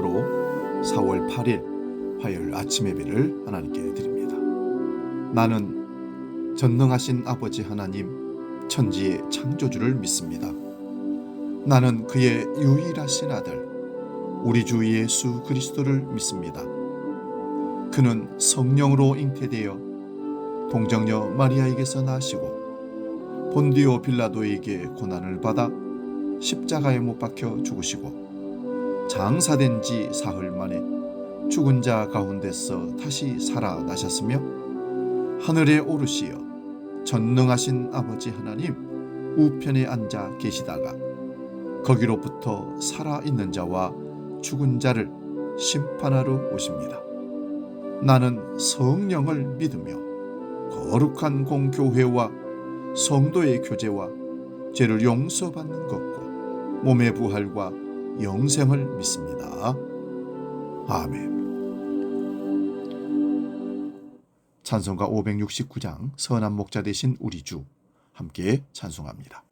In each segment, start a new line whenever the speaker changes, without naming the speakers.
말씀으로 4월 8일 화요일 아침 예배를 하나님께 드립니다. 나는 전능하신 아버지 하나님 천지의 창조주를 믿습니다. 나는 그의 유일하신 아들 우리 주 예수 그리스도를 믿습니다. 그는 성령으로 잉태되어 동정녀 마리아에게서 나시고 본디오 빌라도에게 고난을 받아 십자가에 못 박혀 죽으시고 장사된 지 사흘 만에 죽은 자 가운데서 다시 살아나셨으며 하늘에 오르시어 전능하신 아버지 하나님 우편에 앉아 계시다가 거기로부터 살아있는 자와 죽은 자를 심판하러 오십니다. 나는 성령을 믿으며 거룩한 공교회와 성도의 교제와 죄를 용서받는 것과 몸의 부활과 영생을 믿습니다. 아멘. 찬송가 569장 선한 목자 되신 우리 주 함께 찬송합니다.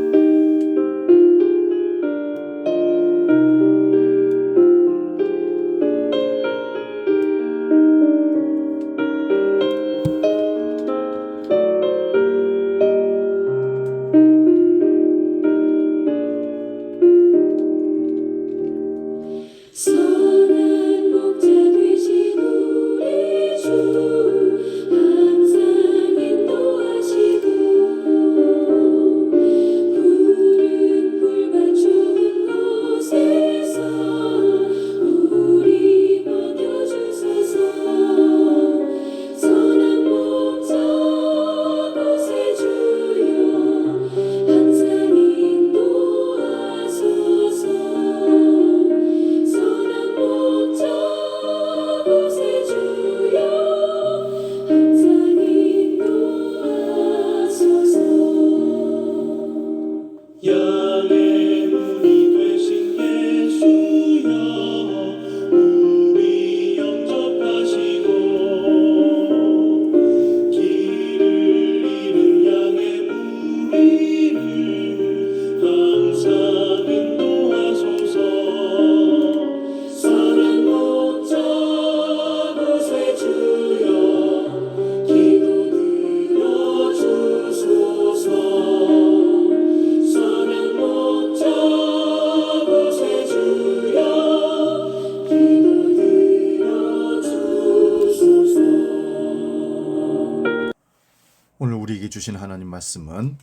오늘 우리에게 주신 하나님 말씀은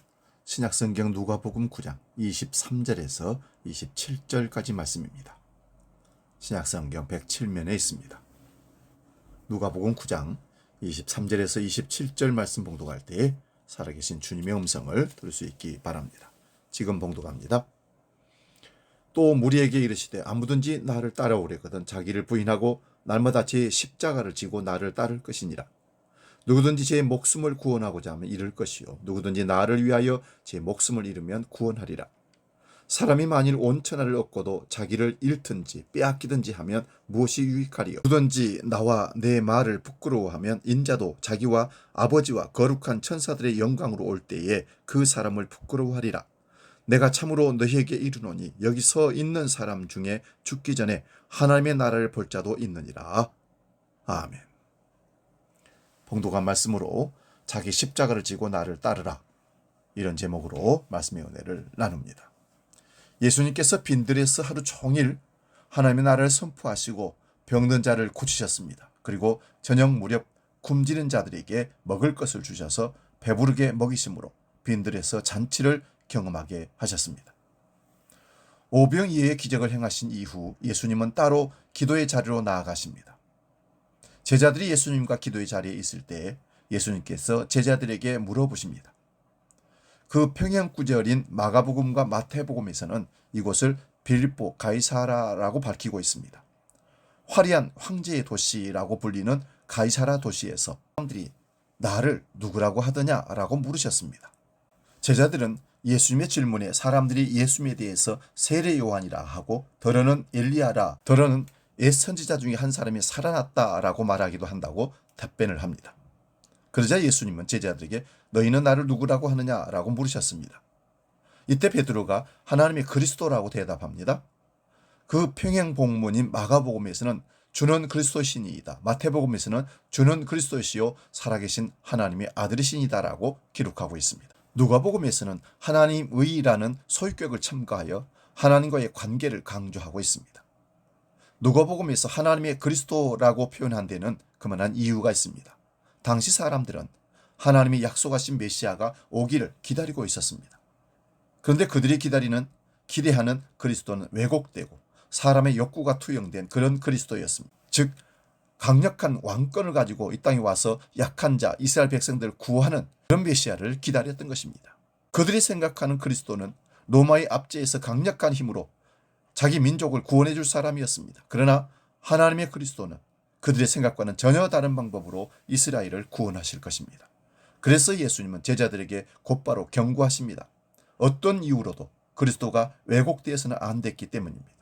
신약성경 누가복음 9장 23절에서 27절까지 말씀입니다. 신약성경 107면에 있습니다. 누가복음 9장 23절에서 27절 말씀 봉독할 때 살아계신 주님의 음성을 들을 수 있기 바랍니다. 지금 봉독합니다. 또 무리에게 이르시되 아무든지 나를 따라오려거든 자기를 부인하고 날마다 제 십자가를 지고 나를 따를 것이니라. 누구든지 제 목숨을 구원하고자 하면 잃을 것이요 누구든지 나를 위하여 제 목숨을 잃으면 구원하리라. 사람이 만일 온 천하를 얻고도 자기를 잃든지 빼앗기든지 하면 무엇이 유익하리요. 누구든지 나와 내 말을 부끄러워하면 인자도 자기와 아버지와 거룩한 천사들의 영광으로 올 때에 그 사람을 부끄러워하리라. 내가 참으로 너희에게 이르노니 여기 서 있는 사람 중에 죽기 전에 하나님의 나라를 볼 자도 있느니라. 아멘. 봉독한 말씀으로 자기 십자가를 지고 나를 따르라, 이런 제목으로 말씀의 은혜를 나눕니다. 예수님께서 빈들에서 하루 종일 하나님의 나라를 선포하시고 병든 자를 고치셨습니다. 그리고 저녁 무렵 굶주린 자들에게 먹을 것을 주셔서 배부르게 먹이심으로 빈들에서 잔치를 경험하게 하셨습니다. 오병이어의 기적을 행하신 이후 예수님은 따로 기도의 자리로 나아가십니다. 제자들이 예수님과 기도의 자리에 있을 때 예수님께서 제자들에게 물어보십니다. 그 평양구절인 마가복음과 마태복음에서는 이곳을 빌립보 가이사라라고 밝히고 있습니다. 화려한 황제의 도시라고 불리는 가이사라 도시에서 사람들이 나를 누구라고 하더냐라고 물으셨습니다. 제자들은 예수님의 질문에 사람들이 예수님에 대해서 세례 요한이라 하고 더러는 엘리야라, 더러는 옛 선지자 중에 한 사람이 살아났다라고 말하기도 한다고 답변을 합니다. 그러자 예수님은 제자들에게 너희는 나를 누구라고 하느냐라고 물으셨습니다. 이때 베드로가 하나님의 그리스도라고 대답합니다. 그 평행 복문인 마가복음에서는 주는 그리스도시니이다, 마태복음에서는 주는 그리스도시요 살아계신 하나님의 아들이시니다라고 기록하고 있습니다. 누가복음에서는 하나님의라는 소유격을 첨가하여 하나님과의 관계를 강조하고 있습니다. 누가복음에서 하나님의 그리스도라고 표현한 데는 그만한 이유가 있습니다. 당시 사람들은 하나님이 약속하신 메시아가 오기를 기다리고 있었습니다. 그런데 그들이 기대하는 그리스도는 왜곡되고 사람의 욕구가 투영된 그런 그리스도였습니다. 즉 강력한 왕권을 가지고 이 땅에 와서 약한 자 이스라엘 백성들을 구하는 그런 메시아를 기다렸던 것입니다. 그들이 생각하는 그리스도는 로마의 압제에서 강력한 힘으로 자기 민족을 구원해 줄 사람이었습니다. 그러나 하나님의 그리스도는 그들의 생각과는 전혀 다른 방법으로 이스라엘을 구원하실 것입니다. 그래서 예수님은 제자들에게 곧바로 경고하십니다. 어떤 이유로도 그리스도가 왜곡되어서는 안 됐기 때문입니다.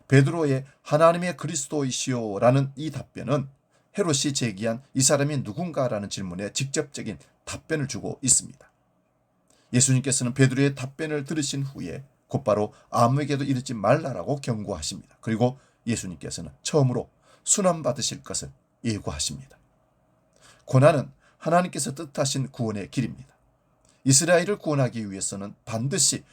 베드로의 하나님의 그리스도이시오라는 이 답변은 헤롯이 제기한 이 사람이 누군가라는 질문에 직접적인 답변을 주고 있습니다. 예수님께서는 베드로의 답변을 들으신 후에 곧바로 아무에게도 이르지 말라라고 경고하십니다. 그리고 예수님께서는 처음으로 순환받으실 것을 예고하십니다. 고난은 하나님께서 뜻하신 구원의 길입니다. 이스라엘을 구원하기 위해서는 반드시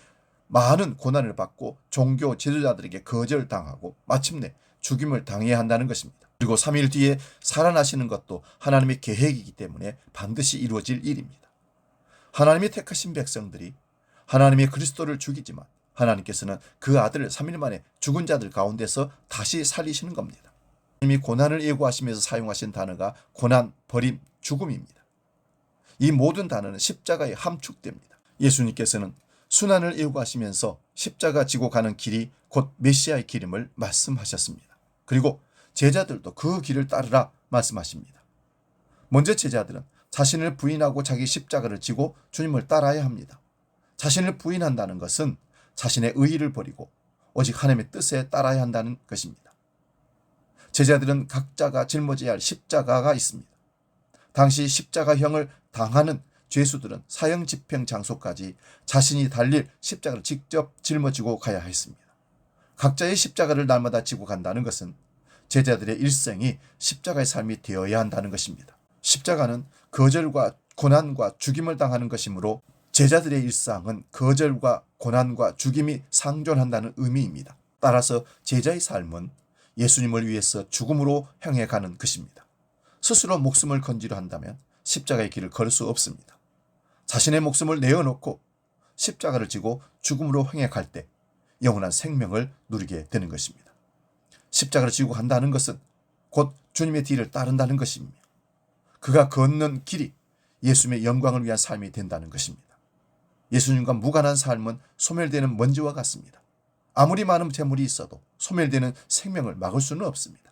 많은 고난을 받고 종교 지도자들에게 거절당하고 마침내 죽임을 당해야 한다는 것입니다. 그리고 3일 뒤에 살아나시는 것도 하나님의 계획이기 때문에 반드시 이루어질 일입니다. 하나님이 택하신 백성들이 하나님의 그리스도를 죽이지만 하나님께서는 그 아들을 3일 만에 죽은 자들 가운데서 다시 살리시는 겁니다. 하나님이 고난을 예고하시면서 사용하신 단어가 고난, 버림, 죽음입니다. 이 모든 단어는 십자가에 함축됩니다. 예수님께서는 순환을 예고하시면서 십자가 지고 가는 길이 곧 메시아의 길임을 말씀하셨습니다. 그리고 제자들도 그 길을 따르라 말씀하십니다. 먼저 제자들은 자신을 부인하고 자기 십자가를 지고 주님을 따라야 합니다. 자신을 부인한다는 것은 자신의 의의를 버리고 오직 하나님의 뜻에 따라야 한다는 것입니다. 제자들은 각자가 짊어져야 할 십자가가 있습니다. 당시 십자가형을 당하는 죄수들은 사형 집행 장소까지 자신이 달릴 십자가를 직접 짊어지고 가야 했습니다. 각자의 십자가를 날마다 지고 간다는 것은 제자들의 일생이 십자가의 삶이 되어야 한다는 것입니다. 십자가는 거절과 고난과 죽임을 당하는 것이므로 제자들의 일상은 거절과 고난과 죽임이 상존한다는 의미입니다. 따라서 제자의 삶은 예수님을 위해서 죽음으로 향해 가는 것입니다. 스스로 목숨을 건지려 한다면 십자가의 길을 걸을 수 없습니다. 자신의 목숨을 내어놓고 십자가를 지고 죽음으로 향해 갈 때 영원한 생명을 누리게 되는 것입니다. 십자가를 지고 간다는 것은 곧 주님의 뒤를 따른다는 것입니다. 그가 걷는 길이 예수님의 영광을 위한 삶이 된다는 것입니다. 예수님과 무관한 삶은 소멸되는 먼지와 같습니다. 아무리 많은 재물이 있어도 소멸되는 생명을 막을 수는 없습니다.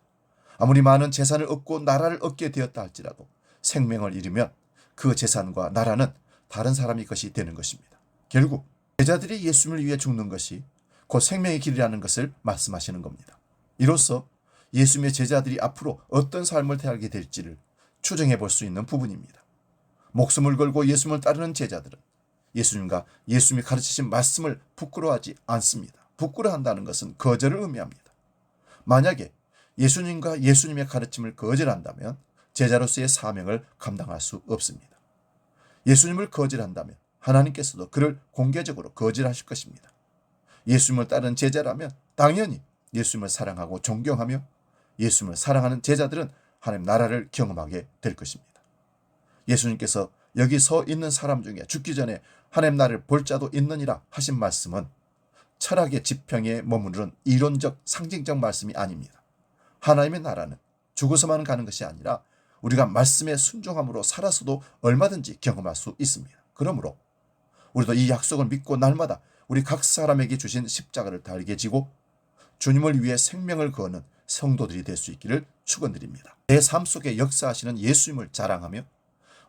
아무리 많은 재산을 얻고 나라를 얻게 되었다 할지라도 생명을 잃으면 그 재산과 나라는 다른 사람의 것이 되는 것입니다. 결국 제자들이 예수님을 위해 죽는 것이 곧 생명의 길이라는 것을 말씀하시는 겁니다. 이로써 예수님의 제자들이 앞으로 어떤 삶을 살게 될지를 추정해 볼 수 있는 부분입니다. 목숨을 걸고 예수님을 따르는 제자들은 예수님과 예수님이 가르치신 말씀을 부끄러워하지 않습니다. 부끄러워한다는 것은 거절을 의미합니다. 만약에 예수님과 예수님의 가르침을 거절한다면 제자로서의 사명을 감당할 수 없습니다. 예수님을 거절한다면 하나님께서도 그를 공개적으로 거절하실 것입니다. 예수님을 따르는 제자라면 당연히 예수님을 사랑하고 존경하며 예수님을 사랑하는 제자들은 하나님 나라를 경험하게 될 것입니다. 예수님께서 여기 서 있는 사람 중에 죽기 전에 하나님 나라를 볼 자도 있느니라 하신 말씀은 철학의 지평에 머무르는 이론적 상징적 말씀이 아닙니다. 하나님의 나라는 죽어서만 가는 것이 아니라 우리가 말씀에 순종함으로 살아서도 얼마든지 경험할 수 있습니다. 그러므로 우리도 이 약속을 믿고 날마다 우리 각 사람에게 주신 십자가를 달게 지고 주님을 위해 생명을 거는 성도들이 될 수 있기를 축원드립니다. 내 삶 속에 역사하시는 예수님을 자랑하며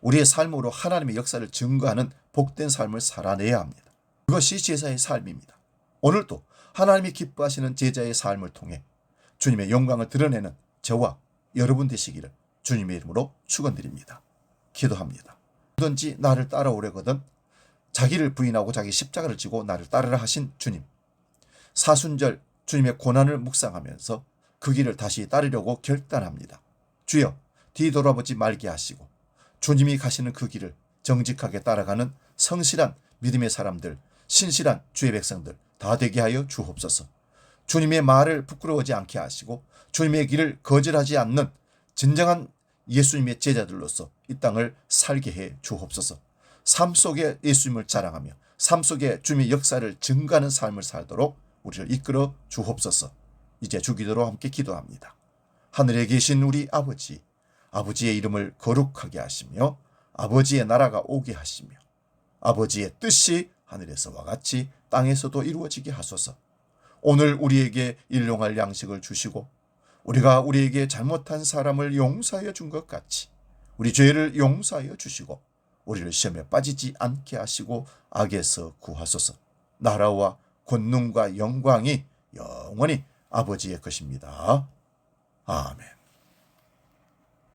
우리의 삶으로 하나님의 역사를 증거하는 복된 삶을 살아내야 합니다. 그것이 제자의 삶입니다. 오늘도 하나님이 기뻐하시는 제자의 삶을 통해 주님의 영광을 드러내는 저와 여러분 되시기를 주님의 이름으로 축원드립니다. 기도합니다. 누구든지 나를 따라오려거든 자기를 부인하고 자기 십자가를 지고 나를 따르라 하신 주님, 사순절 주님의 고난을 묵상하면서 그 길을 다시 따르려고 결단합니다. 주여, 뒤돌아보지 말게 하시고 주님이 가시는 그 길을 정직하게 따라가는 성실한 믿음의 사람들, 신실한 주의 백성들 다 되게 하여 주옵소서. 주님의 말을 부끄러워하지 않게 하시고 주님의 길을 거절하지 않는 진정한 예수님의 제자들로서 이 땅을 살게 해 주옵소서. 삶 속에 예수님을 자랑하며 삶 속에 주님의 역사를 증가하는 삶을 살도록 우리를 이끌어 주옵소서. 이제 주기도로 함께 기도합니다. 하늘에 계신 우리 아버지, 아버지의 이름을 거룩하게 하시며 아버지의 나라가 오게 하시며 아버지의 뜻이 하늘에서와 같이 땅에서도 이루어지게 하소서. 오늘 우리에게 일용할 양식을 주시고 우리가 우리에게 잘못한 사람을 용서하여 준 것 같이 우리 죄를 용서하여 주시고 우리를 시험에 빠지지 않게 하시고 악에서 구하소서. 나라와 권능과 영광이 영원히 아버지의 것입니다. 아멘.